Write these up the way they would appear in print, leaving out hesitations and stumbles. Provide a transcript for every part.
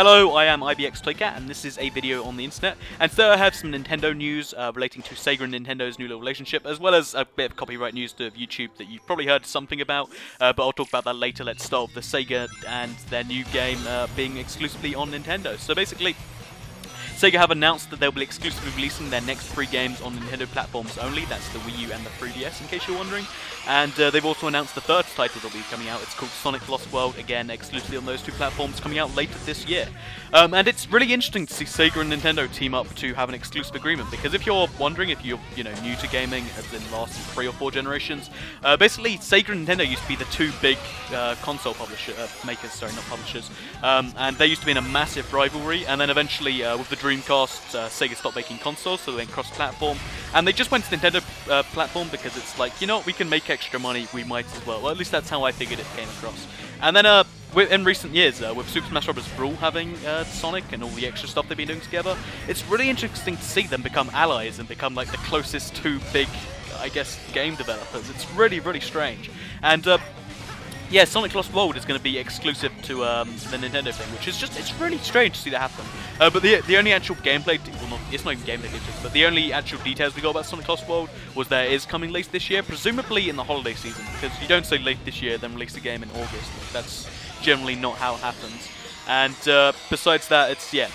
Hello, I am IBX Toycat, and this is a video on the internet. And today I have some Nintendo news relating to Sega and Nintendo's new little relationship, as well as a bit of copyright news to YouTube that you've probably heard something about, but I'll talk about that later. Let's start with the Sega and their new game being exclusively on Nintendo. So basically, Sega have announced that they'll be exclusively releasing their next 3 games on Nintendo platforms only. That's the Wii U and the 3DS, in case you're wondering. And they've also announced the third title that'll be coming out. It's called Sonic Lost World, again exclusively on those 2 platforms, coming out later this year. And it's really interesting to see Sega and Nintendo team up to have an exclusive agreement, because if you're wondering, if you're new to gaming, as in the last 3 or 4 generations, basically Sega and Nintendo used to be the 2 big console makers, sorry, not publishers, and they used to be in a massive rivalry. And then eventually, with the Dreamcast, Sega stopped making consoles, so they went cross-platform, and they just went to Nintendo platform because it's like, you know what, we can make extra money, we might as well. Well, at least that's how I figured it came across. And then in recent years, with Super Smash Bros. Brawl having Sonic and all the extra stuff they've been doing together, it's really interesting to see them become allies and become like the closest 2 big, I guess, game developers. It's really, really strange. And yeah, Sonic Lost World is going to be exclusive to the Nintendo thing, which is it's really strange to see that happen. But the only actual gameplay, well, it's not even gameplay details, but the only actual details we got about Sonic Lost World was that it is coming late this year, presumably in the holiday season, because you don't say late this year, then release the game in August. That's generally not how it happens. And besides that, it's, yeah,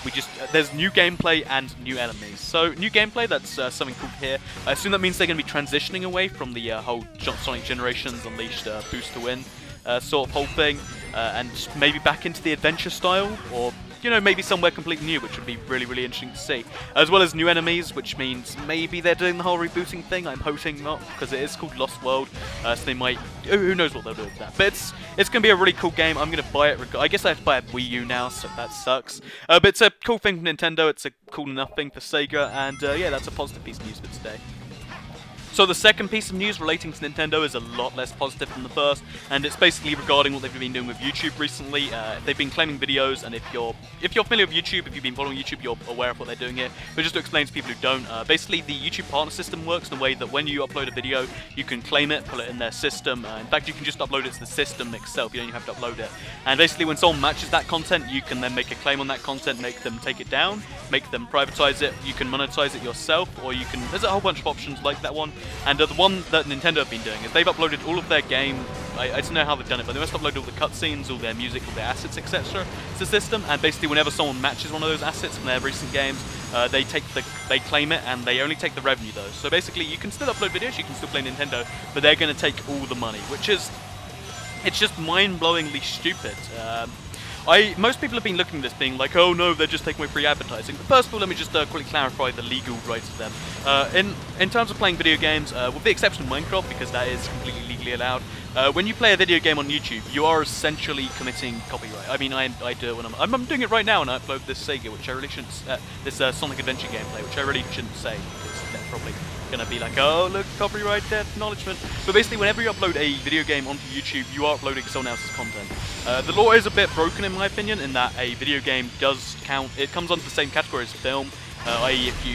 there's new gameplay and new enemies. So, new gameplay, that's something cool here. I assume that means they're going to be transitioning away from the whole Sonic Generations Unleashed Boost to Win sort of whole thing, and maybe back into the adventure style, or maybe somewhere completely new, which would be really, really interesting to see. As well as new enemies, which means maybe they're doing the whole rebooting thing. I'm hoping not, because it is called Lost World, so they might, who knows what they'll do with that. But it's going to be a really cool game. I'm going to buy it. I guess I have to buy a Wii U now, so that sucks. But it's a cool thing for Nintendo, it's a cool enough thing for Sega, and yeah, that's a positive piece of news for today. So the second piece of news relating to Nintendo is a lot less positive than the first, and it's basically regarding what they've been doing with YouTube recently. They've been claiming videos, and if you're familiar with YouTube, if you've been following YouTube, you're aware of what they're doing here. But just to explain to people who don't, basically the YouTube partner system works in a way that when you upload a video, you can claim it, put it in their system. In fact, you can just upload it to the system itself. You don't even have to upload it. And basically, when someone matches that content, you can then make a claim on that content, make them take it down, make them privatize it. You can monetize it yourself, or you can. There's a whole bunch of options like that one. And the one that Nintendo have been doing is they've uploaded all of their game. I don't know how they've done it, but they must upload all the cutscenes, all their music, all their assets, etc. to the system. And basically, whenever someone matches one of those assets from their recent games, they claim it, and they only take the revenue though. So basically, you can still upload videos, you can still play Nintendo, but they're going to take all the money, which is just mind-blowingly stupid. Most people have been looking at this being like, oh no, they're just taking away free advertising. But first of all, let me just quickly clarify the legal rights of them. In terms of playing video games, with the exception of Minecraft, because that is completely legally allowed, when you play a video game on YouTube, you are essentially committing copyright. I mean, I do it when I'm doing it right now, and I upload this Sega, which I really shouldn't, this Sonic Adventure gameplay, which I really shouldn't say, because they're probably gonna be like, oh look, copyright acknowledgement. But basically, whenever you upload a video game onto YouTube, you are uploading someone else's content. The law is a bit broken in my opinion, in that a video game does count. It comes under the same category as film, i.e. if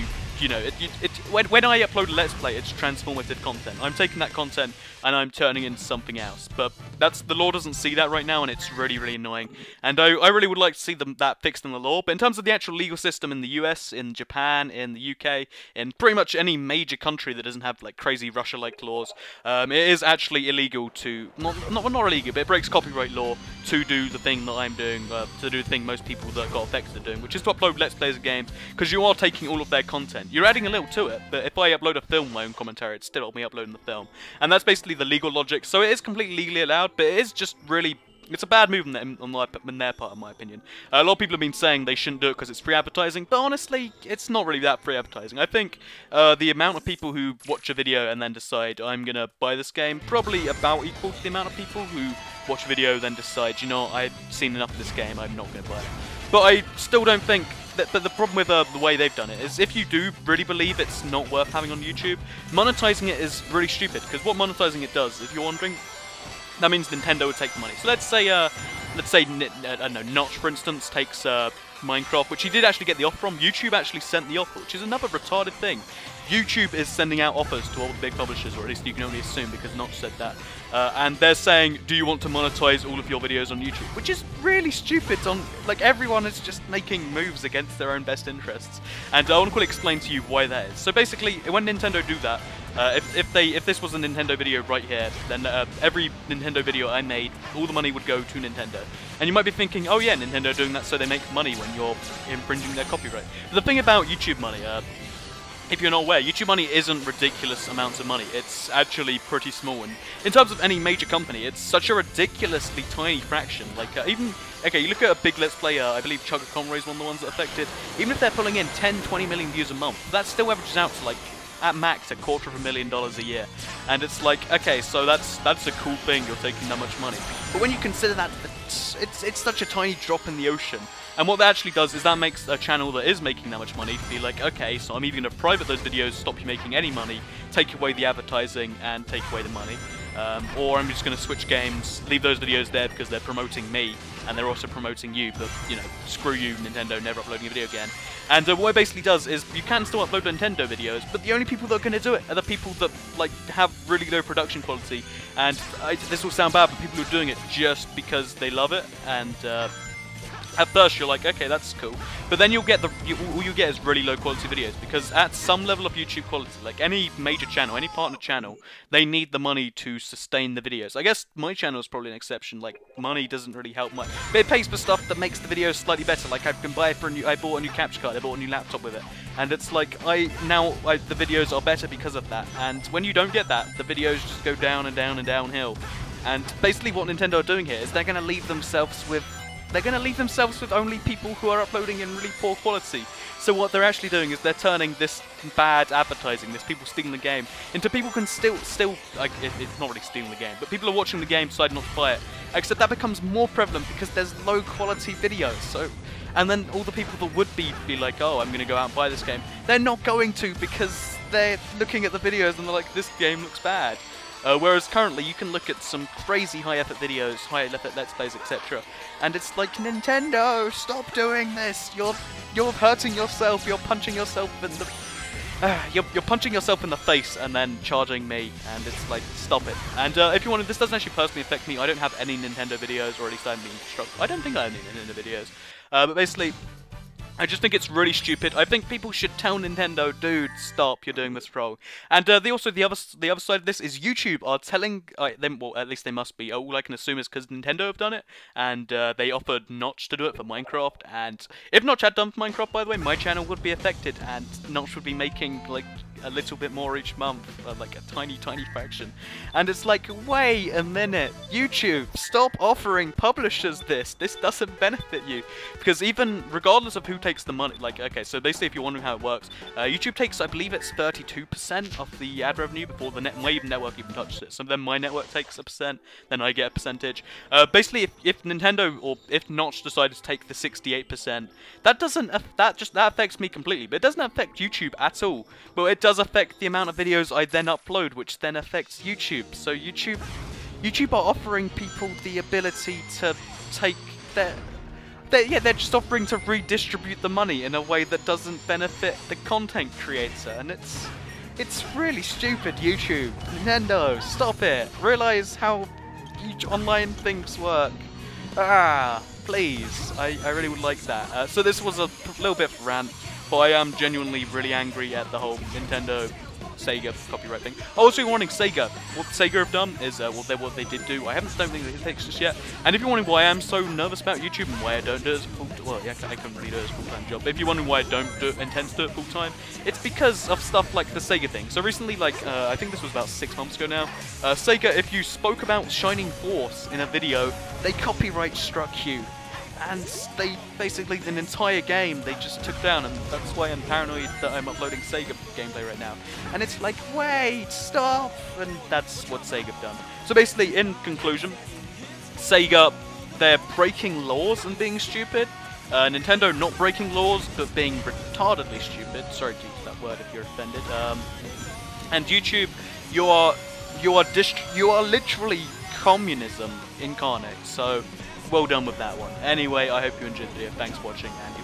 when I upload a Let's Play, it's transformative content. I'm taking that content and I'm turning it into something else. But the law doesn't see that right now, and it's really, really annoying. And I really would like to see that fixed in the law. But in terms of the actual legal system in the US, in Japan, in the UK, in pretty much any major country that doesn't have like crazy Russia-like laws, it is actually illegal to not illegal, but it breaks copyright law to do the thing that I'm doing, to do the thing most people that got affected are doing, which is to upload Let's Plays of games, because you are taking all of their content. You're adding a little to it, but if I upload a film, my own commentary, it's still me uploading the film. And that's basically the legal logic, so it is completely legally allowed, but it is just really, it's a bad move on their part, in my opinion. A lot of people have been saying they shouldn't do it because it's free advertising, but honestly, it's not really that free advertising. I think the amount of people who watch a video and then decide, I'm going to buy this game, probably about equal to the amount of people who watch a video then decide, you know, I've seen enough of this game, I'm not going to buy it. But I still don't think but the problem with the way they've done it is, if you do really believe it's not worth having on YouTube, monetizing it is really stupid, because what monetizing it does, if you're wondering, that means Nintendo would take the money. So let's say, I don't know, Notch, for instance, takes Minecraft, which he did actually get the offer from. YouTube actually sent the offer, which is another retarded thing. YouTube is sending out offers to all the big publishers, or at least you can only assume because Notch said that. And they're saying, do you want to monetize all of your videos on YouTube? Which is really stupid. Like, everyone is just making moves against their own best interests. And I want to quickly explain to you why that is. So basically, when Nintendo do that, if this was a Nintendo video right here, then every Nintendo video I made, all the money would go to Nintendo. And you might be thinking, oh yeah, Nintendo doing that so they make money when you're infringing their copyright. But the thing about YouTube money, if you're not aware, YouTube money isn't ridiculous amounts of money. It's actually pretty small. And in terms of any major company, it's such a ridiculously tiny fraction. Like, okay, you look at a big Let's Play, I believe Chugga Conroy is one of the ones that affected. Even if they're pulling in 10, 20 million views a month, that still averages out to, like, at max, $250,000 a year. And it's like, okay, so that's a cool thing, you're taking that much money. But when you consider that, it's such a tiny drop in the ocean. And what that actually does is that makes a channel that is making that much money be like, okay, so I'm either going to private those videos, stop you making any money, take away the advertising, and take away the money. Or I'm just going to switch games, leave those videos there because they're promoting me, and they're also promoting you, but, you know, screw you, Nintendo, never uploading a video again. And what it basically does is, you can still upload Nintendo videos, but the only people that are going to do it are the people that, like, have really low production quality, and this will sound bad, but people who are doing it just because they love it, and, at first you're like, okay, that's cool, but then you'll get all you get is really low quality videos, because at some level of YouTube quality, like any major channel, any partner channel, they need the money to sustain the videos. I guess my channel is probably an exception. Like, money doesn't really help much, but it pays for stuff that makes the videos slightly better. Like, I can buy I bought a new capture card, I bought a new laptop with it, and it's like, the videos are better because of that. And when you don't get that, the videos just go down and down and downhill. And basically what Nintendo are doing here is they're going to leave themselves with only people who are uploading in really poor quality. So what they're actually doing is they're turning this bad advertising, this people stealing the game, into people can still like, it's not really stealing the game, but people are watching the game, decide not to buy it. Except that becomes more prevalent because there's low quality videos. So, and then all the people that would be like, oh, I'm going to go out and buy this game, they're not going to, because they're looking at the videos and they're like, this game looks bad. Whereas currently you can look at some crazy high-effort videos, high-effort Let's Plays, etc. And it's like, Nintendo, stop doing this! You're hurting yourself. You're punching yourself in the you're punching yourself in the face and then charging me. And it's like, stop it. And if you wanted, this doesn't actually personally affect me. I don't have any Nintendo videos, or at least I haven't been struck. I don't think I have any Nintendo videos. But basically, I just think it's really stupid. I think people should tell Nintendo, dude, stop, you're doing this wrong. And the other side of this is YouTube are telling them, well, at least they must be. All I can assume is because Nintendo have done it, and they offered Notch to do it for Minecraft. And if Notch had done for Minecraft, by the way, my channel would be affected, and Notch would be making like a little bit more each month, like a tiny fraction. And it's like, wait a minute, YouTube, stop offering publishers this doesn't benefit you, because even regardless of who takes the money, like, okay, so basically if you're wondering how it works, YouTube takes, I believe it's 32% of the ad revenue before the Wave network even touches it. So then my network takes a percent, then I get a percentage. Basically if Nintendo or if Notch decided to take the 68%, that affects me completely, but it doesn't affect YouTube at all. But it does affect the amount of videos I then upload, which then affects YouTube. So YouTube are offering people the ability to take they're just offering to redistribute the money in a way that doesn't benefit the content creator, and it's really stupid. YouTube, Nintendo, stop it. Realize how online things work. Please, I really would like that. So this was a little bit of a rant, but I am genuinely really angry at the whole Nintendo Sega copyright thing. Also, warning, Sega. What Sega have done is, what they did do. I don't think they fixed this yet. And if you're wondering why I'm so nervous about YouTube and why I don't do it as a full-time, well, yeah, I couldn't really do it as a full-time job. But if you're wondering why I don't intend to do it full-time, it's because of stuff like the Sega thing. So recently, like, I think this was about 6 months ago now, Sega, if you spoke about Shining Force in a video, they copyright struck you. And they basically, an entire game they just took down, and that's why I'm paranoid that I'm uploading Sega gameplay right now. And it's like, wait, stop! And that's what Sega have done. So basically, in conclusion, Sega, they're breaking laws and being stupid. Nintendo not breaking laws, but being retardedly stupid. Sorry to use that word if you're offended. And YouTube, you are literally communism incarnate. So well done with that one. Anyway, I hope you enjoyed the video. Thanks for watching, and